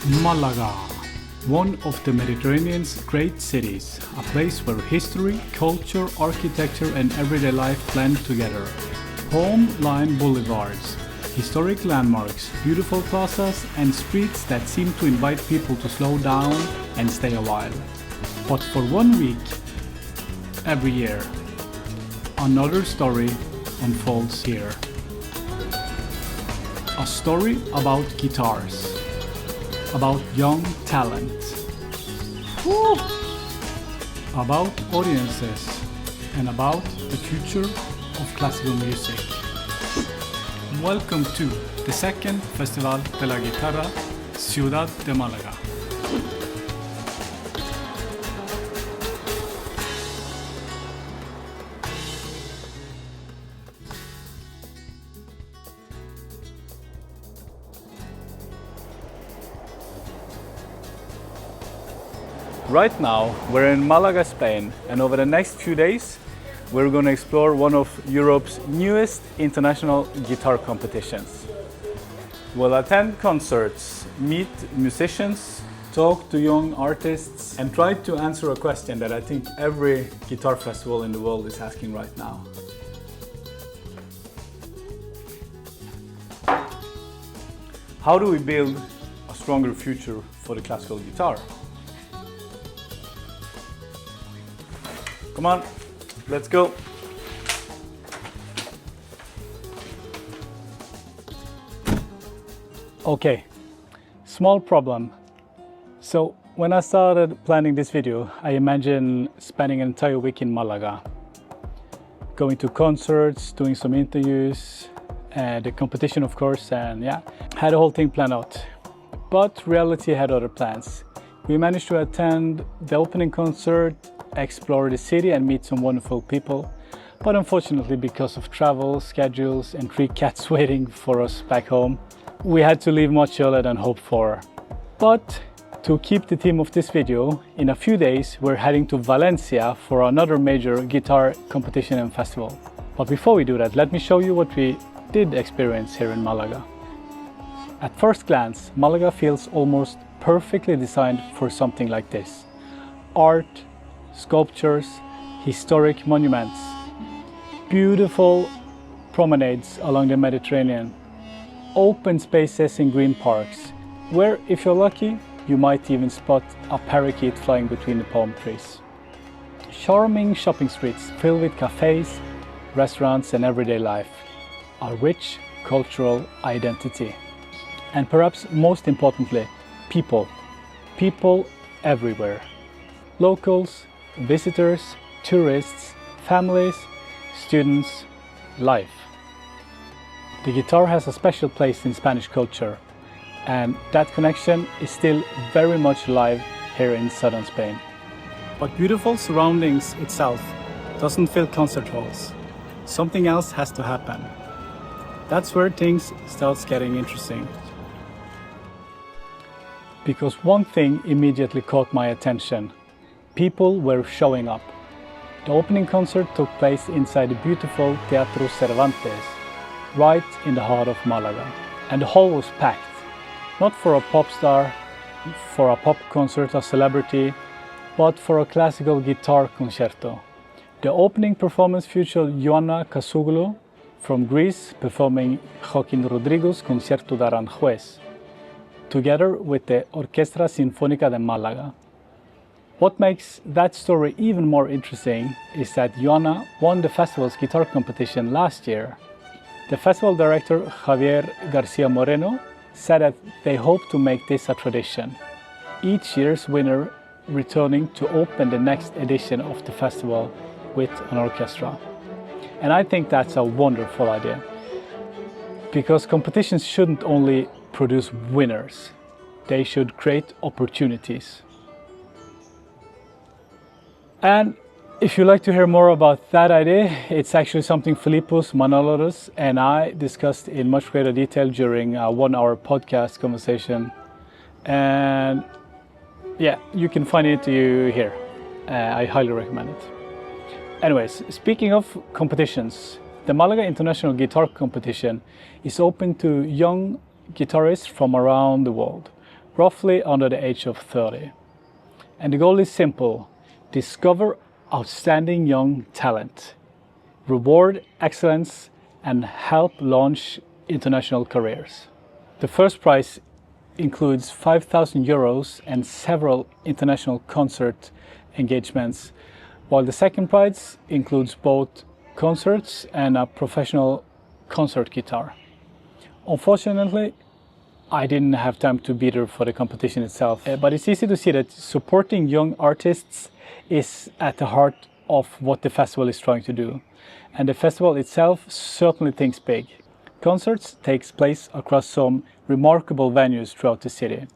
Malaga, one of the Mediterranean's great cities, a place where history, culture, architecture and everyday life blend together. Home-lined boulevards, historic landmarks, beautiful plazas and streets that seem to invite people to slow down and stay a while. But for 1 week, every year, another story unfolds here. A story about guitars. About young talent, about audiences, and about the future of classical music. Welcome to the second Festival de la Guitarra, Ciudad de Málaga. Right now, we're in Malaga, Spain, and over the next few days, we're going to explore one of Europe's newest international guitar competitions. We'll attend concerts, meet musicians, talk to young artists, and try to answer a question that I think every guitar festival in the world is asking right now. How do we build a stronger future for the classical guitar? Come on, let's go. Okay, small problem. So when I started planning this video, I imagined spending an entire week in Malaga, going to concerts, doing some interviews, the competition of course, and yeah, had the whole thing planned out. But reality had other plans. We managed to attend the opening concert, explore the city and meet some wonderful people, but unfortunately because of travel, schedules and 3 cats waiting for us back home, we had to leave much earlier than hoped for. But to keep the theme of this video, in a few days we're heading to Valencia for another major guitar competition and festival. But before we do that, let me show you what we did experience here in Malaga. At first glance, Malaga feels almost perfectly designed for something like this. Art, sculptures, historic monuments, beautiful promenades along the Mediterranean, open spaces in green parks, where if you're lucky, you might even spot a parakeet flying between the palm trees. Charming shopping streets filled with cafes, restaurants and everyday life, a rich cultural identity. And perhaps most importantly, people everywhere. Locals, visitors, tourists, families, students, life. The guitar has a special place in Spanish culture, and that connection is still very much alive here in southern Spain. But beautiful surroundings itself doesn't fill concert halls. Something else has to happen. That's where things start getting interesting. Because one thing immediately caught my attention. People were showing up. The opening concert took place inside the beautiful Teatro Cervantes, right in the heart of Malaga. And the hall was packed. Not for a pop star, for a pop concert, a celebrity, but for a classical guitar concerto. The opening performance featured Ioana Kasoglou from Greece performing Joaquín Rodrigo's Concierto de Aranjuez, together with the Orquestra Sinfónica de Málaga. What makes that story even more interesting is that Ioana won the festival's guitar competition last year. The festival director Javier García Moreno said that they hope to make this a tradition, each year's winner returning to open the next edition of the festival with an orchestra. And I think that's a wonderful idea, because competitions shouldn't only produce winners, they should create opportunities. And if you'd like to hear more about that idea, it's actually something Philippos Manoloros and I discussed in much greater detail during a 1-hour podcast conversation. And yeah, you can find it here. I highly recommend it. Anyways, speaking of competitions, the Malaga International Guitar Competition is open to young guitarists from around the world. roughly under the age of 30. And the goal is simple: discover outstanding young talent, reward excellence, and help launch international careers. The first prize includes 5,000 euros and several international concert engagements, while the second prize includes both concerts and a professional concert guitar. Unfortunately, I didn't have time to be there for the competition itself, but it's easy to see that supporting young artists is at the heart of what the festival is trying to do. And the festival itself certainly thinks big. Concerts takes place across some remarkable venues throughout the city,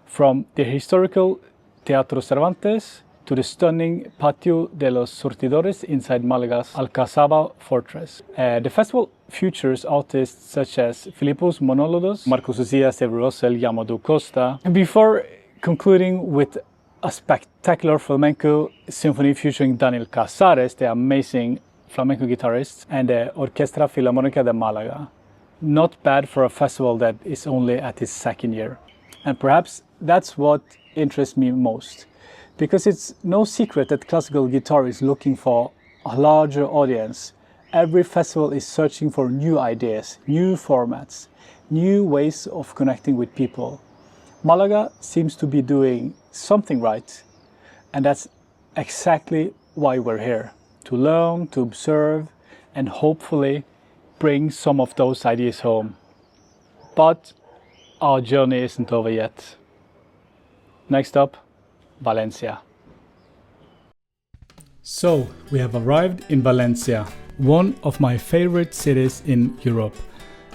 from the historical Teatro Cervantes to the stunning Patio de los Surtidores inside Malaga's Alcazaba fortress. The festival features artists such as Filipos Monolodos, Marcos Uzias, Evrosel, Yamadou Costa. And before concluding with a spectacular flamenco symphony featuring Daniel Casares, the amazing flamenco guitarist, and the Orquestra Filarmónica de Málaga. Not bad for a festival that is only at its second year. And perhaps that's what interests me most, because it's no secret that classical guitar is looking for a larger audience. Every festival is searching for new ideas, new formats, new ways of connecting with people. Malaga seems to be doing something right, and that's exactly why we're here, to learn, to observe, and hopefully bring some of those ideas home. But our journey isn't over yet. Next up, Valencia. So, we have arrived in Valencia, one of my favorite cities in Europe,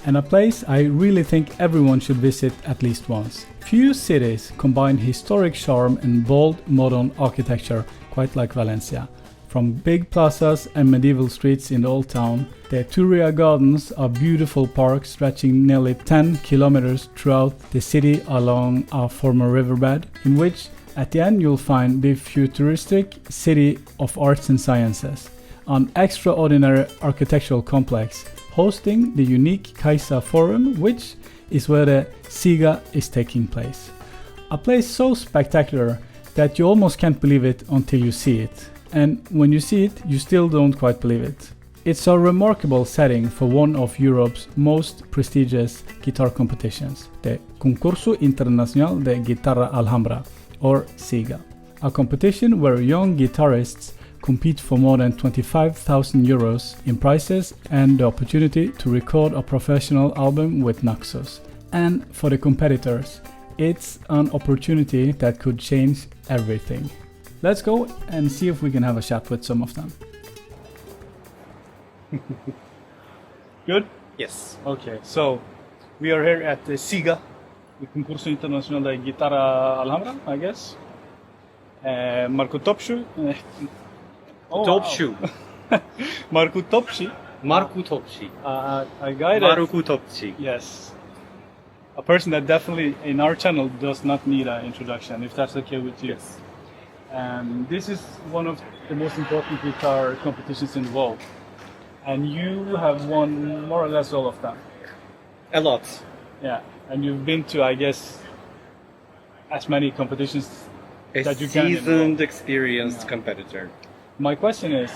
and a place I really think everyone should visit at least once. Few cities combine historic charm and bold modern architecture quite like Valencia. From big plazas and medieval streets in the old town, the Turia Gardens are beautiful parks stretching nearly 10 kilometers throughout the city along a former riverbed, in which at the end you'll find the futuristic City of Arts and Sciences, an extraordinary architectural complex hosting the unique CAIXA Forum, which is where the CIGA is taking place. A place so spectacular that you almost can't believe it until you see it. And when you see it, you still don't quite believe it. It's a remarkable setting for one of Europe's most prestigious guitar competitions, the Concurso Internacional de Guitarra Alhambra, or CIGA, a competition where young guitarists compete for more than 25,000 euros in prizes and the opportunity to record a professional album with Naxos. And for the competitors, it's an opportunity that could change everything. Let's go and see if we can have a chat with some of them. Good? Yes. Okay, so we are here at the CIGA, the Concurso Internacional de Guitarra Alhambra, I guess. Marco Topshu. Topshu. Marco Topshi. Marco Topshi. A guy that... Marco Topshi. Yes. A person that definitely in our channel does not need an introduction, if that's okay with you. Yes. This is one of the most important guitar competitions in the world. And you have won more or less all of them. A lot. Yeah. And you've been to, I guess, as many competitions that you can. A seasoned, experienced competitor. My question is,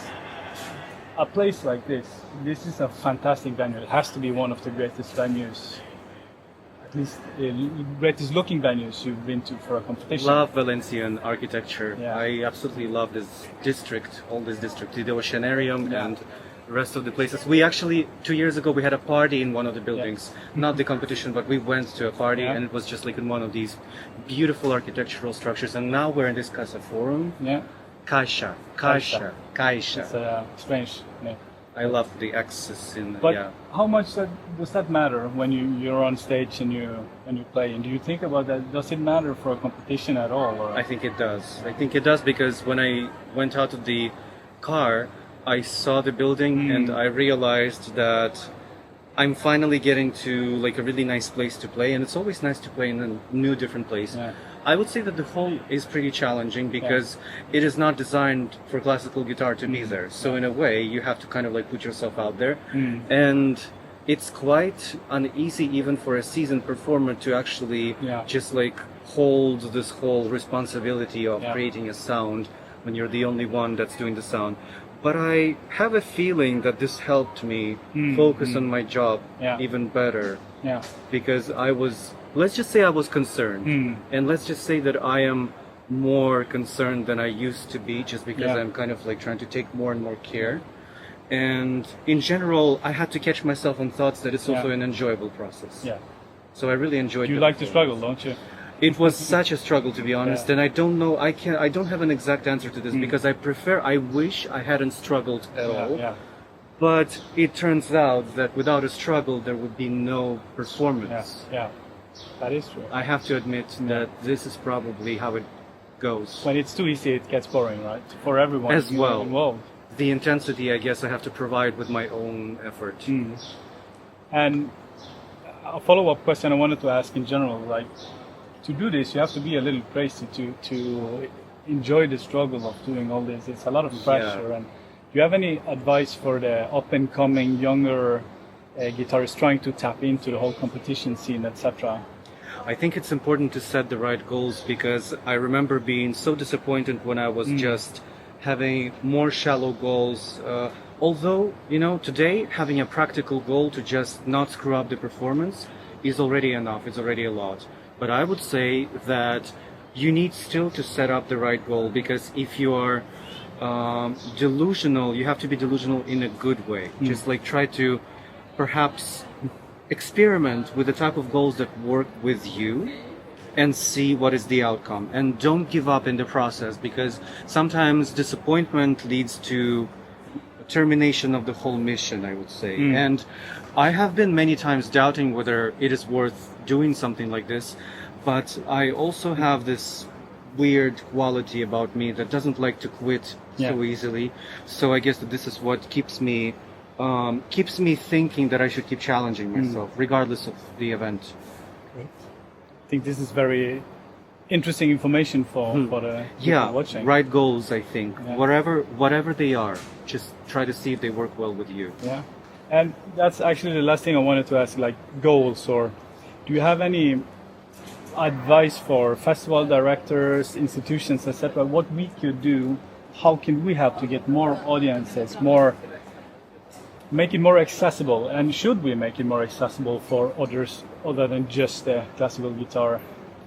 a place like this is a fantastic venue. It has to be one of the greatest venues, at least greatest looking venues you've been to for a competition. Love Valencian architecture. Yeah. I absolutely love this district, all this district, the Oceanarium and the rest of the places. We actually, 2 years ago, we had a party in one of the buildings. Not the competition, but we went to a party and it was just like in one of these beautiful architectural structures. And now we're in this CAIXA Forum. Yeah. CAIXA. It's a strange name. I love the X's in. But how much does that matter when you're on stage and you play? And do you think about that? Does it matter for a competition at all? Or? I think it does. I think it does because when I went out of the car, I saw the building and I realized that I'm finally getting to like a really nice place to play, and it's always nice to play in a new, different place. Yeah. I would say that the hall is pretty challenging because it is not designed for classical guitar to be there. So in a way, you have to kind of like put yourself out there. And it's quite uneasy even for a seasoned performer to actually Yeah. just like hold this whole responsibility of Yeah. creating a sound when you're the only one that's doing the sound. But I have a feeling that this helped me focus on my job Yeah. even better, Yeah. because I was, let's just say I was concerned, and let's just say that I am more concerned than I used to be, just because Yeah. I'm kind of like trying to take more and more care. And in general, I had to catch myself on thoughts that it's also Yeah. an enjoyable process. Yeah. So I really enjoyed You the like to struggle, performance. don't you? It was such a struggle, to be honest, Yeah. and I don't know. I don't have an exact answer to this, because I wish I hadn't struggled at all. Yeah. But it turns out that without a struggle, there would be no Yeah. performance. Yeah. That is true. I have to admit that this is probably how it goes. When it's too easy, it gets boring, right? For everyone As well. involved. The intensity, I guess, I have to provide with my own effort. And a follow-up question I wanted to ask in general, like, to do this, you have to be a little crazy to enjoy the struggle of doing all this. It's a lot of pressure. And do you have any advice for the up-and-coming younger guitarists trying to tap into the whole competition scene, etc.? I think it's important to set the right goals, because I remember being so disappointed when I was just having more shallow goals. Although, today having a practical goal to just not screw up the performance is already enough, it's already a lot. But I would say that you need still to set up the right goal, because if you are delusional, you have to be delusional in a good way. Just like try to perhaps experiment with the type of goals that work with you and see what is the outcome. And don't give up in the process, because sometimes disappointment leads to termination of the whole mission, I would say. And I have been many times doubting whether it is worth doing something like this, but I also have this weird quality about me that doesn't like to quit so easily. So I guess that this is what keeps me thinking that I should keep challenging myself, regardless of the event. I think this is very interesting information for the people watching. Right goals, I think. Whatever they are, just try to see if they work well with you. Yeah. And that's actually the last thing I wanted to ask, like goals, or do you have any advice for festival directors, institutions, etc.? What we could do, how can we help to get more audiences, make it more accessible, and should we make it more accessible for others other than just the classical guitar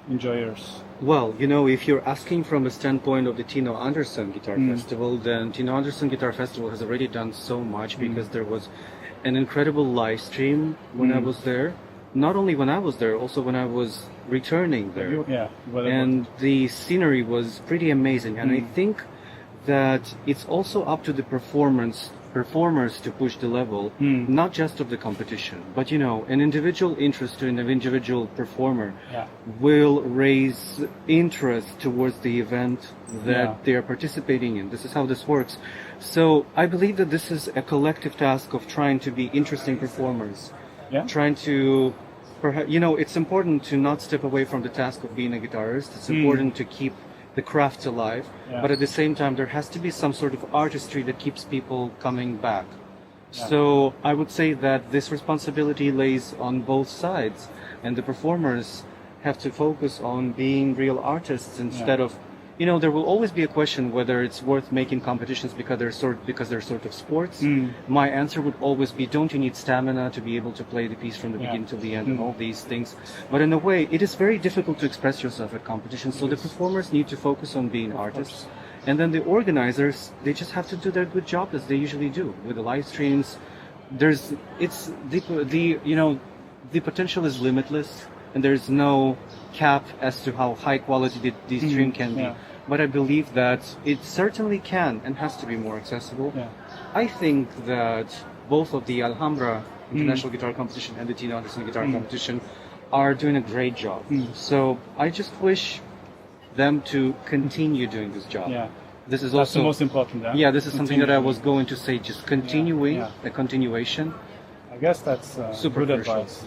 enjoyers? Well, if you're asking from the standpoint of the Tino Andersen Guitar Festival, then Tino Andersen Guitar Festival has already done so much, because there was an incredible live stream when I was there. Not only when I was there, also when I was returning there. And the scenery was pretty amazing. And I think that it's also up to the performers to push the level, not just of the competition, but an individual interest to an individual performer will raise interest towards the event that they are participating in. This is how this works. So I believe that this is a collective task of trying to be interesting performers, trying to it's important to not step away from the task of being a guitarist. It's important to keep the craft alive, but at the same time there has to be some sort of artistry that keeps people coming back. So I would say that this responsibility lays on both sides, and the performers have to focus on being real artists instead of there will always be a question whether it's worth making competitions because they're sort of sports. My answer would always be, don't you need stamina to be able to play the piece from the beginning to the end and all these things? But in a way, it is very difficult to express yourself at competitions, so the performers need to focus on being artists. And then the organizers, they just have to do their good job as they usually do with the live streams. The potential is limitless, and there's no cap as to how high quality the stream can be. But I believe that it certainly can and has to be more accessible. I think that both of the Alhambra International Guitar Competition and the Tino Andersen Guitar Competition are doing a great job. So I just wish them to continue doing this job. This is That's the most important. This is something that I was going to say, just continuing, a continuation. I guess that's super good crucial. advice.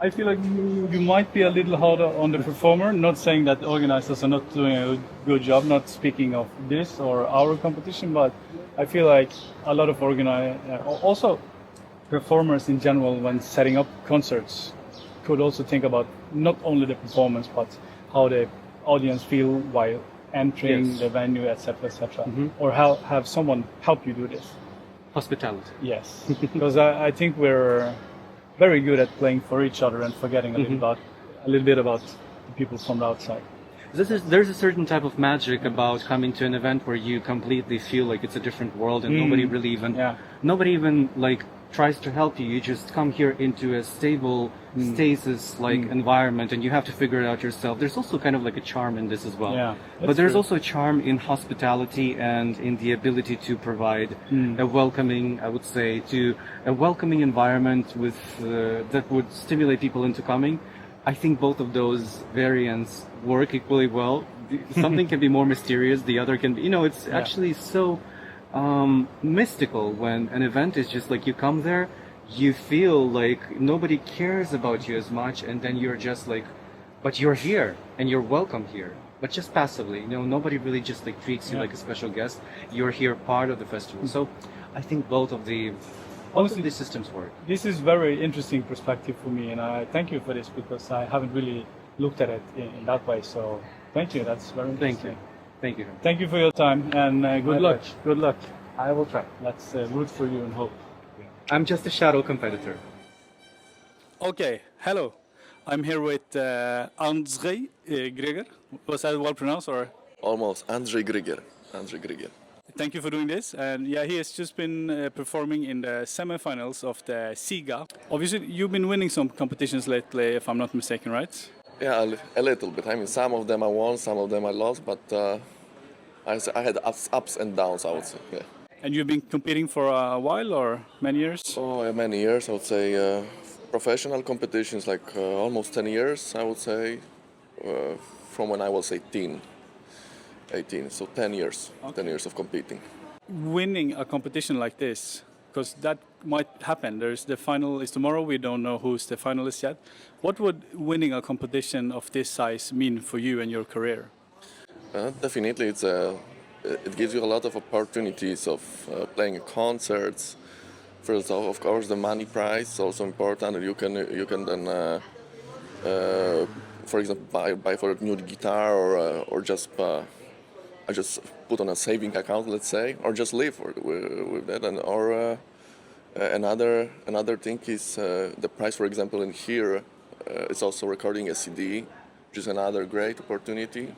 I feel like you might be a little harder on the performer, not saying that organizers are not doing a good job, not speaking of this or our competition, but I feel like a lot of also performers in general, when setting up concerts, could also think about not only the performance, but how the audience feel while entering Yes. the venue, etc., etc. Or how have someone help you do this? Hospitality. Yes, because I think we're very good at playing for each other and forgetting a little bit about the people from the outside. There's a certain type of magic about coming to an event where you completely feel like it's a different world and nobody even like tries to help you. You just come here into a stable stasis like environment and you have to figure it out yourself. There's also kind of like a charm in this as well. Yeah, but there's also a charm in hospitality and in the ability to provide a welcoming, I would say, to a welcoming environment with that would stimulate people into coming. I think both of those variants work equally well. Something can be more mysterious, the other can be, it's actually so mystical when an event is just like you come there, you feel like nobody cares about you as much, and then you're just like, but you're here and you're welcome here, but just passively. Nobody really just like treats you like a special guest. You're here part of the festival. So I think both of these systems work. This is very interesting perspective for me, and I thank you for this because I haven't really looked at it in that way. So thank you. That's very interesting. Thank you. Thank you for your time, and good luck. pleasure. Good luck. I will try. Let's root for you and hope. I'm just a shadow competitor. Okay, hello. I'm here with Andrzej Grieger. Was that well pronounced, or? Almost. Andrzej Grieger. Andrzej Grieger. Thank you for doing this. And yeah, he has just been performing in the semifinals of the CIGA. Obviously, you've been winning some competitions lately, if I'm not mistaken, right? Yeah, a little bit. I mean, some of them I won, some of them I lost, but I had ups and downs, I would say. Yeah. And you've been competing for a while, or many years? Oh, many years, I would say. Professional competitions, like almost 10 years, I would say, from when I was 18. So 10 years, Okay. 10 years of competing. Winning a competition like this, because that might happen. There's the final is tomorrow. We don't know who's the finalist yet. What would winning a competition of this size mean for you and your career? Definitely, it gives you a lot of opportunities of playing concerts. First of course, the money prize is also important. You can then, for example, buy for a new guitar or just I just put on a saving account, let's say, or just live with that. And or another thing is the price, for example, in here is also recording a CD, which is another great opportunity.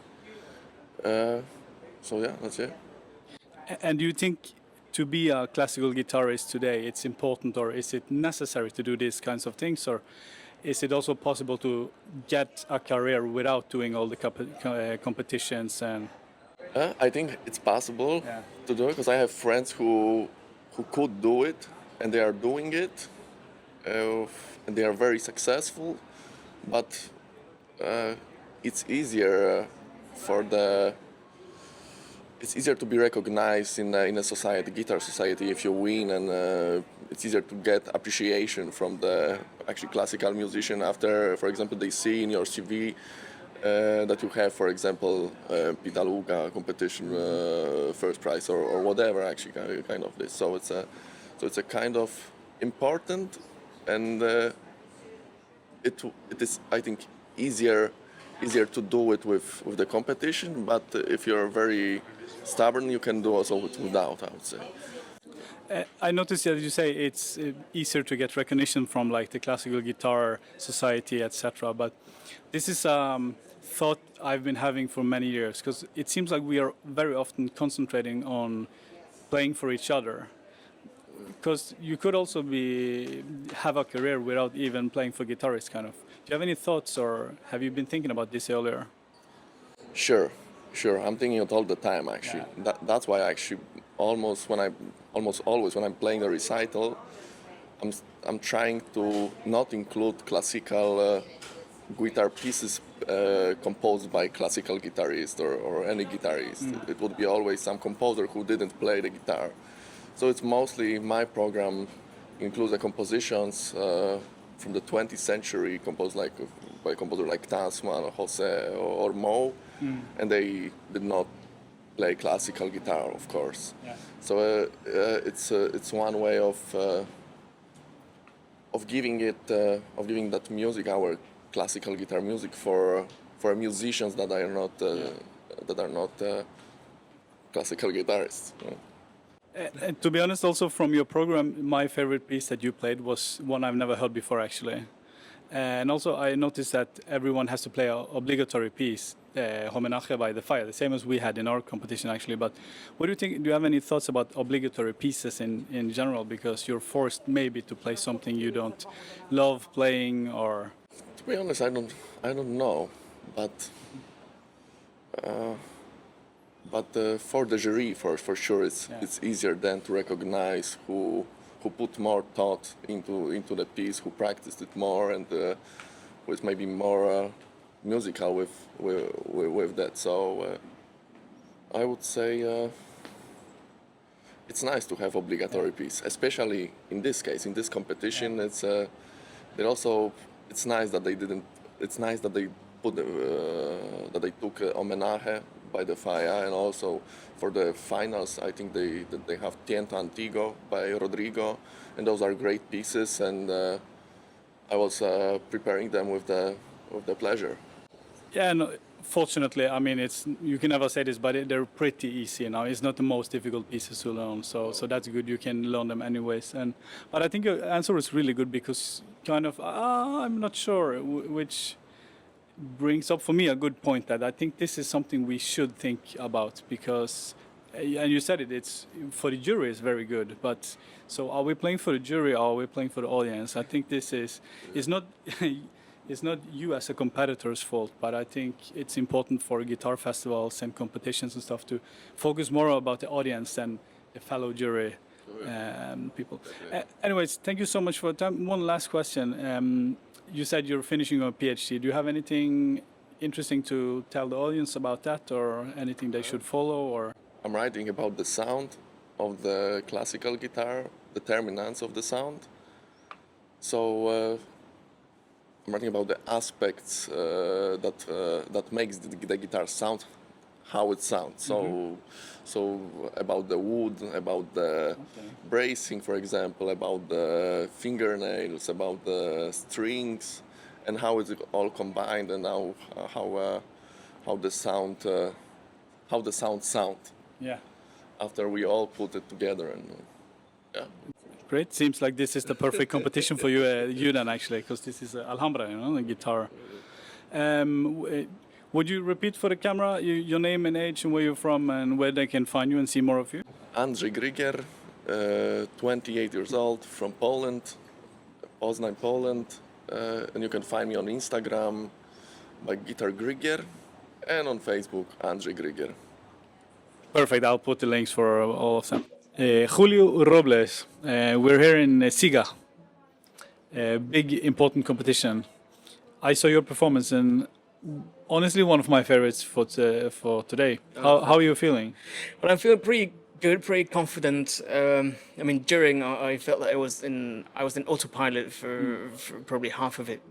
So yeah, that's it. And do you think to be a classical guitarist today, it's important, or is it necessary to do these kinds of things, or is it also possible to get a career without doing all the competitions? And I think it's possible to do it because I have friends who could do it and they are doing it, and they are very successful. But it's easier it's easier to be recognized in a society, guitar society, if you win, and it's easier to get appreciation from the actually classical musician after, for example, they see in your CV that you have, for example, Pitaluga competition first prize or whatever, actually, kind of this. So it's a kind of important, and it is, I think, easier to do it with the competition. But if you're very stubborn, you can do also without, I would say. I noticed that you say it's easier to get recognition from like the classical guitar society, etc. But this is thought I've been having for many years, because it seems like we are very often concentrating on playing for each other. Because you could also have a career without even playing for guitarists, kind of. Do you have any thoughts, or have you been thinking about this earlier? Sure. I'm thinking it all the time, actually. Yeah. That's why actually almost always when I'm playing a recital, I'm trying to not include classical guitar pieces composed by classical guitarist or any guitarist. It would be always some composer who didn't play the guitar. So it's mostly my program includes the compositions from the 20th century, composed by a composer like Tasman, Jose, or Mo, and they did not play classical guitar, of course. Yeah. So it's one way of of giving that music, our classical guitar music, for musicians that are not classical guitarists. You know. And to be honest, also from your program, my favorite piece that you played was one I've never heard before, actually. And also, I noticed that everyone has to play an obligatory piece, Homenaje by the Fire, the same as we had in our competition, actually. But what do you think? Do you have any thoughts about obligatory pieces in general? Because you're forced maybe to play something you don't love playing, or. To be honest, I don't know, but for the jury, for sure, it's easier then to recognize who put more thought into the piece, who practiced it more, and was maybe more musical with that. So I would say it's nice to have obligatory piece, especially in this case, in this competition. It's nice that they didn't. It's nice that they put that they took Homenaje by the Fire, and also for the finals, I think they have Tiento Antigo by Rodrigo, and those are great pieces. And I was preparing them with the pleasure. Yeah, no, fortunately, I mean, you can never say this, but they're pretty easy now. It's not the most difficult pieces to learn, so that's good. You can learn them anyways. But I think your answer is really good, because kind of I'm not sure, which brings up for me a good point, that I think this is something we should think about, because, and you said it's for the jury is very good, but so are we playing for the jury, or are we playing for the audience? I think this is not it's not you as a competitor's fault, but I think it's important for guitar festivals and competitions and stuff to focus more about the audience than the fellow jury people. Anyways, thank you so much for the time. One last question. You said you're finishing your PhD. Do you have anything interesting to tell the audience about that, or anything they should follow? Or I'm writing about the sound of the classical guitar, the terminants of the sound. So I'm writing about the aspects that makes the guitar sound how it sounds. So about the wood, about the bracing, for example, about the fingernails, about the strings, and how it's all combined, and how the sound sound. yeah, After we all put it together, and yeah. great. Seems like this is the perfect competition for you then, actually, because this is Alhambra, the guitar. Would you repeat for the camera your name and age and where you're from and where they can find you and see more of you? Andrzej Grygier, 28 years old, from Poland, Poznań, Poland. And you can find me on Instagram by Guitar Grygier, and on Facebook, Andrzej Grygier. Perfect. I'll put the links for all of them. Julio Robles, we're here in CIGA, a big important competition. I saw your performance, and honestly one of my favorites for today. How are you feeling? Well, I'm feeling pretty good, pretty confident. I mean, during I felt that I was in autopilot for probably half of it,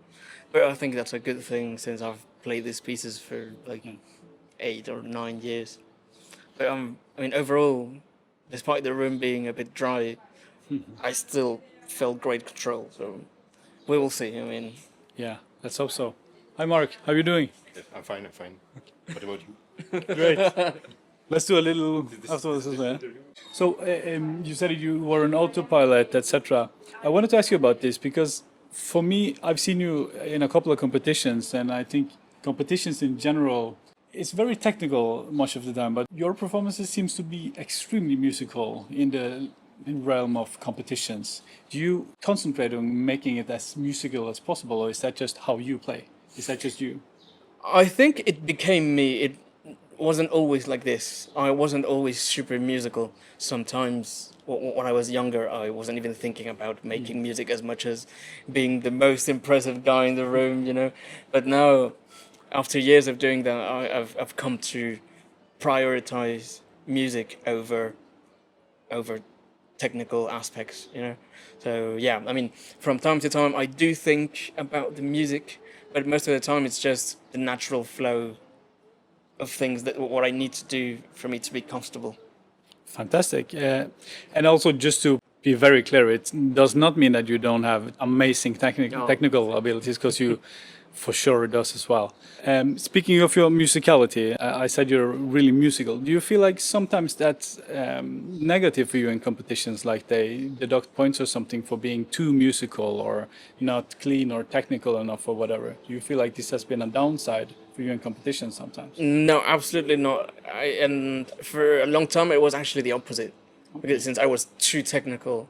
but I think that's a good thing, since I've played these pieces for like 8 or 9 years. But I mean, overall, despite the room being a bit dry, I still felt great control. So we will see. I mean, yeah, let's hope so. Hi, Mark. How are you doing? I'm fine. What about you? Great. Let's do a little afterwards as well. So you said you were an autopilot, etc. I wanted to ask you about this, because for me, I've seen you in a couple of competitions, and I think competitions in general, it's very technical much of the time, but your performances seems to be extremely musical in the realm of competitions. Do you concentrate on making it as musical as possible, or is that just how you play? Is that just you? I think it became me. It wasn't always like this. I wasn't always super musical. Sometimes when I was younger, I wasn't even thinking about making music as much as being the most impressive guy in the room, you know. But now, after years of doing that, I've come to prioritize music over technical aspects, you know. So yeah, I mean, from time to time, I do think about the music, but most of the time it's just the natural flow of things, that what I need to do for me to be comfortable. Fantastic. And also, just to be very clear, it does not mean that you don't have amazing No. technical abilities, because you for sure does as well. Speaking of your musicality, I said you're really musical. Do you feel like sometimes that's negative for you in competitions, like they deduct points or something for being too musical or not clean or technical enough or whatever? Do you feel like this has been a downside for you in competitions sometimes? No, absolutely not. And for a long time, it was actually the opposite. Because since I was too technical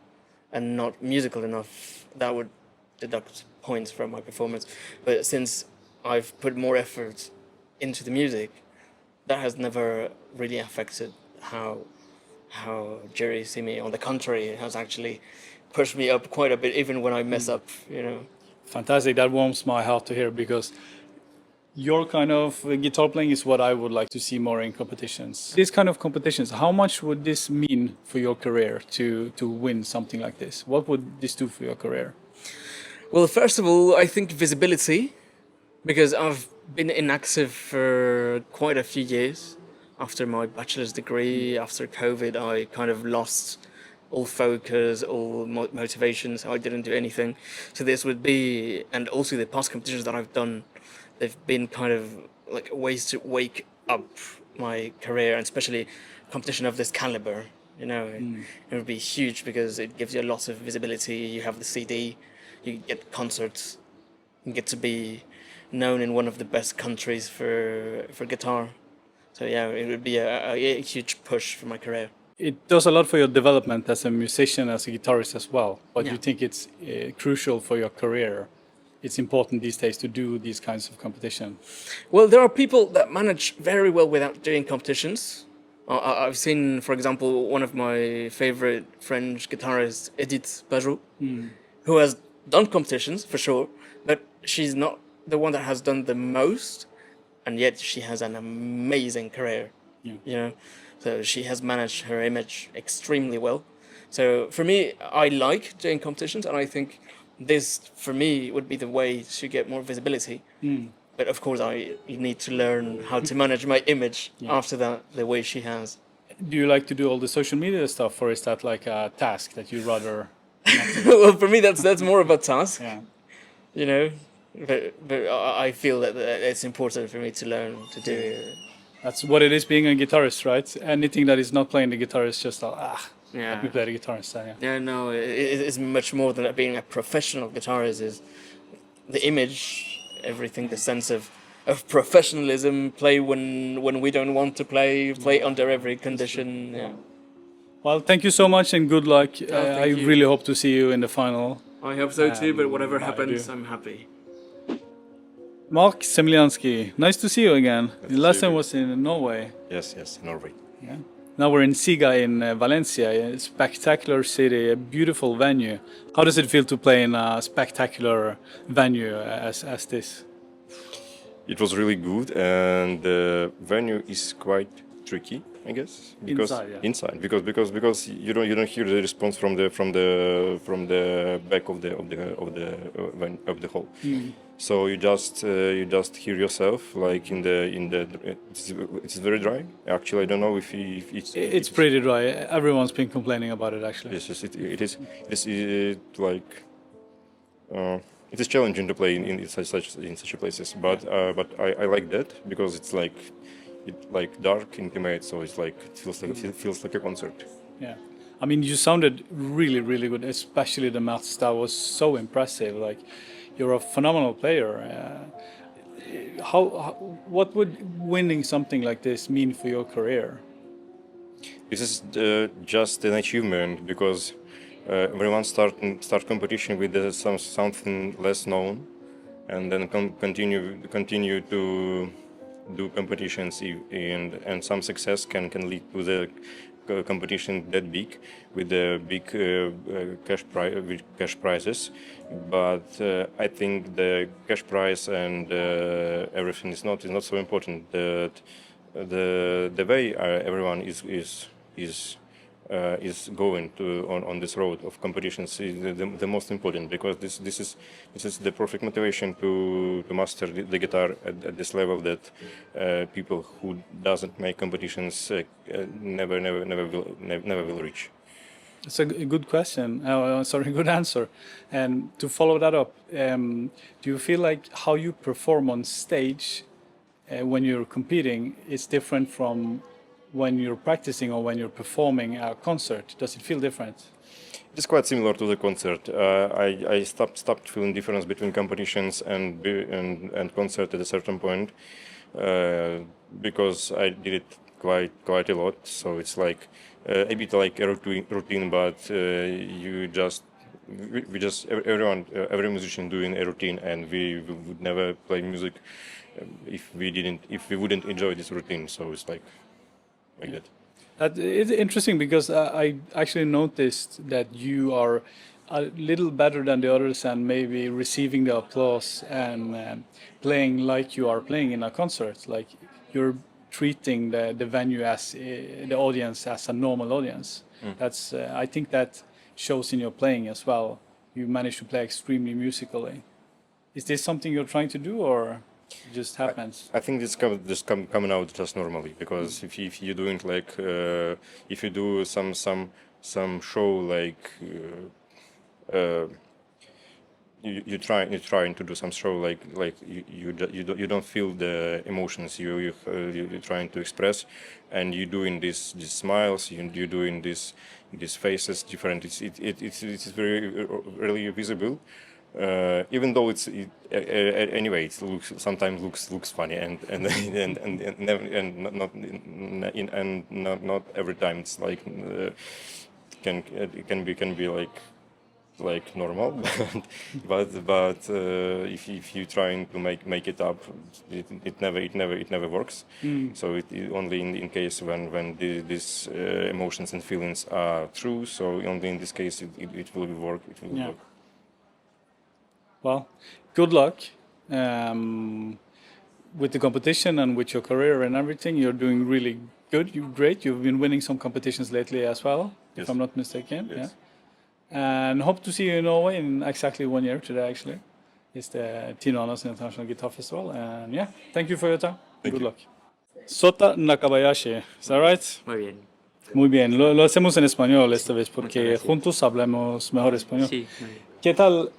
and not musical enough, that would deduct points from my performance. But since I've put more effort into the music, that has never really affected how juries see me. On the contrary, it has actually pushed me up quite a bit, even when I mess up, you know. Fantastic. That warms my heart to hear, because your kind of guitar playing is what I would like to see more in competitions. These kind of competitions, how much would this mean for your career to win something like this? What would this do for your career? Well, first of all, I think visibility, because I've been inactive for quite a few years. After my bachelor's degree, after COVID, I kind of lost all focus, all motivation, so I didn't do anything. So this would be, and also the past competitions that I've done, they've been kind of like ways to wake up my career, and especially competition of this caliber. You know, it would be huge because it gives you a lot of visibility. You have the CD, you get concerts, you get to be known in one of the best countries for guitar. So yeah, it would be a huge push for my career. It does a lot for your development as a musician, as a guitarist as well. But Yeah. you think it's crucial for your career? It's important these days to do these kinds of competition. Well, there are people that manage very well without doing competitions. I've seen, for example, one of my favorite French guitarists, Edith Bajou, who has done competitions for sure, but she's not the one that has done the most, and yet she has an amazing career. Yeah. You know, so she has managed her image extremely well. So for me, I like doing competitions, and I think this, for me, would be the way to get more visibility. But of course, I need to learn how to manage my image after that, the way she has. Do you like to do all the social media stuff, or is that like a task that you rather? Well, for me, that's more of a task, Yeah. you know. But I feel that it's important for me to learn to do it. That's what it is being a guitarist, right? Anything that is not playing the guitar is just like, Yeah. let me play the guitar instead. Yeah. Yeah, no, it's much more than being a professional guitarist. Is the image, everything, the sense of professionalism. Play when we don't want to play under every condition. Yeah. Well, thank you so much and good luck. thank I you. really hope to see you in the final. I hope so too. But whatever I happens, do. I'm happy. Mark Semliansky, nice to see you again. The to last see time you. was in Norway. Yes, Norway. Yeah. Now we're in CIGA in Valencia, a spectacular city, a beautiful venue. How does it feel to play in a spectacular venue as this? It was really good, and the venue is quite tricky, I guess, because Inside, yeah. because you don't hear the response from the back of the hall. So you just hear yourself like in the it's very dry. Actually, I don't know if It's pretty dry. Everyone's been complaining about it actually. Yes, it is. Like it is challenging to play in such places, but I like that because it's like dark, intimate, so it's like it feels like a concert. Yeah. I mean, you sounded really, really good, especially the maths. That was so impressive. Like, you're a phenomenal player. What would winning something like this mean for your career? This is just an achievement because everyone start competition with something less known, and then continue to do competitions, and some success can lead to the competition that big with the big cash prizes. But I think the cash prize and everything is not so important. The way everyone is going on this road of competitions is the most important, because this is the perfect motivation to master the guitar at this level that people who doesn't make competitions never will reach. It's a good question. Sorry, good answer. And to follow that up, do you feel like how you perform on stage when you're competing is different from when you're practicing or when you're performing a concert? Does it feel different? It's quite similar to the concert. I stopped feeling difference between competitions and concert at a certain point because I did it quite a lot. So it's like a bit like a routine, but you just every musician doing a routine, and we would never play music if we wouldn't enjoy this routine. So it's like that. It's interesting because I actually noticed that you are a little better than the others and maybe receiving the applause and playing like you are playing in a concert. Like you're treating the venue as the audience as a normal audience. That's I think that shows in your playing as well. You manage to play extremely musically. Is this something you're trying to do, or it just happens? I think this coming out just normally, because if you're doing like if you do some show like you're trying to do some show like you don't feel the emotions you're trying to express, and you're doing these smiles, you're doing these faces different. It's very really visible. Even though anyway, sometimes looks funny and not every time it's like it can be like normal, but if you're trying to make it up, it never works. So it only in case when these emotions and feelings are true. So only in this case it will work. It will work. Well, good luck with the competition and with your career and everything. You're doing really good. You're great. You've been winning some competitions lately as well, if I'm not mistaken. Yes. Yeah. And hope to see you in Norway in exactly 1 year today, actually. It's the Tino Andersen International Guitar Festival. And yeah, thank you for your time. Good luck. Sota Nakabayashi, is that right? Muy bien. Muy bien. Lo hacemos en español esta vez porque juntos hablamos mejor español. Sí, muy bien. ¿Qué tal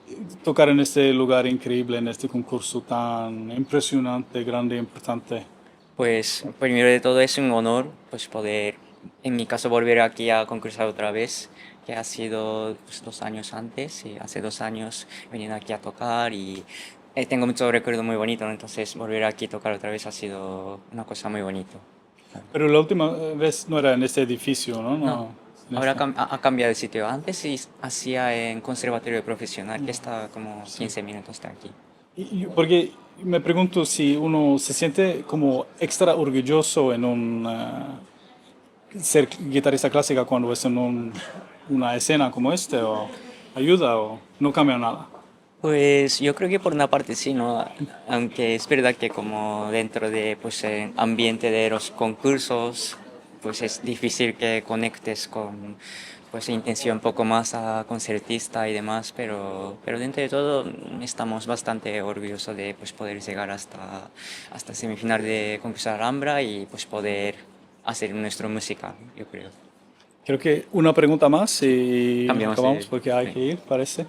tocar en este lugar increíble, en este concurso tan impresionante, grande e importante? Pues primero de todo es un honor pues poder, en mi caso, volver aquí a concursar otra vez, que ha sido pues, 2 años antes, y hace 2 años veniendo aquí a tocar y tengo muchos recuerdos muy bonitos, ¿no? Entonces volver aquí a tocar otra vez ha sido una cosa muy bonita. Pero la última vez no era en este edificio, ¿no? No. Ahora ha cambiado de sitio. Antes sí hacía en conservatorio profesional, que está como 15 minutos de aquí. Porque me pregunto si uno se siente como extra orgulloso en ser guitarrista clásica cuando es en una escena como este, o ayuda o no cambia nada. Pues yo creo que por una parte sí, ¿no? Aunque es verdad que como dentro de pues el ambiente de los concursos, pues es difícil que conectes con pues intención un poco más a concertista y demás, pero dentro de todo estamos bastante orgullosos de pues poder llegar hasta semifinal de Concurso Alhambra y pues poder hacer nuestra música, yo creo. Creo que una pregunta más y Cambiamos acabamos porque hay que ir, parece.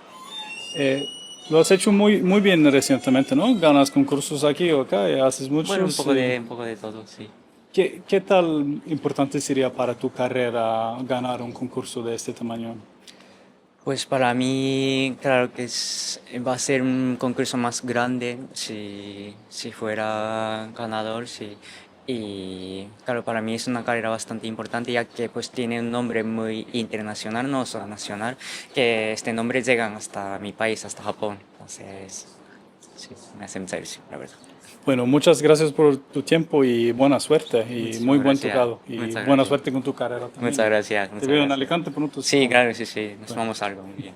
Lo has hecho muy bien recientemente, ¿no? Ganas concursos aquí o acá, y haces muchos. Bueno, un poco de todo, sí. ¿Qué tal importante sería para tu carrera ganar un concurso de este tamaño? Pues para mí, claro que va a ser un concurso más grande si fuera ganador, sí. Y claro, para mí es una carrera bastante importante, ya que pues tiene un nombre muy internacional, no solo nacional, que este nombre llega hasta mi país, hasta Japón. Entonces, sí, me hace mucha ilusión, la verdad. Bueno, muchas gracias por tu tiempo y buena suerte. Y Muchas muy buen gracias. tocado. Y Muchas buena gracias. suerte con tu carrera también. Muchas gracias. Te veo en Alicante pronto. Sí, claro, sí, nos vamos algo muy bien.